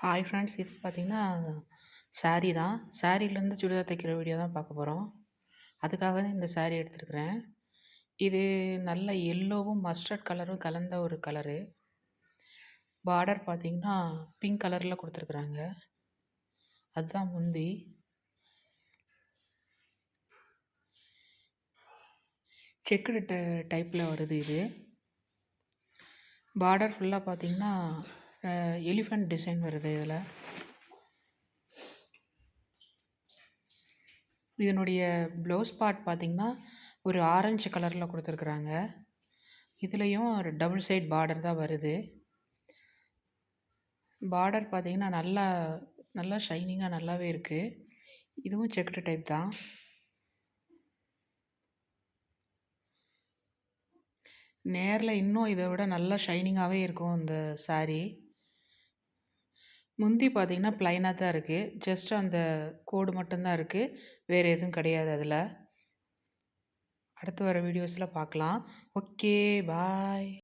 Hi friends, இது பார்த்தீங்கன்னா saree தான். சாரீலேருந்து சுடிதார் தைக்கிற வீடியோ தான் பார்க்க போகிறோம். அதுக்காக தான் இந்த saree எடுத்துருக்கிறேன். இது நல்ல எல்லோவும் மஸ்டர்ட் கலரும் கலந்த ஒரு கலரு. பார்டர் பார்த்தீங்கன்னா பிங்க் கலரில் கொடுத்துருக்குறாங்க. அதுதான் முந்தி. செக்குடு டைப்பில் வருது இது. பார்டர் ஃபுல்லாக பார்த்தீங்கன்னா எலிஃபண்ட் டிசைன் வருது இதில். இதனுடைய ப்ளவுஸ் பார்ட் பார்த்திங்கன்னா ஒரு ஆரஞ்சு கலரில் கொடுத்துருக்குறாங்க. இதுலேயும் ஒரு டபுள் சைட் பார்டர் தான் வருது. பார்டர் பார்த்திங்கன்னா நல்லா ஷைனிங்காக நல்லாவே இருக்குது. இதுவும் செக்குடு டைப் தான். நேரில் இன்னும் இதை விட நல்லா ஷைனிங்காகவே இருக்கும் இந்த saree. முந்தி பார்த்திங்கன்னா ப்ளைனாக தான் இருக்குது. ஜஸ்ட் அந்த கோடு மட்டும்தான் இருக்குது, வேறு எதுவும் கிடையாது அதில். அடுத்து வர வீடியோஸில் பார்க்கலாம். ஓகே, பாய்.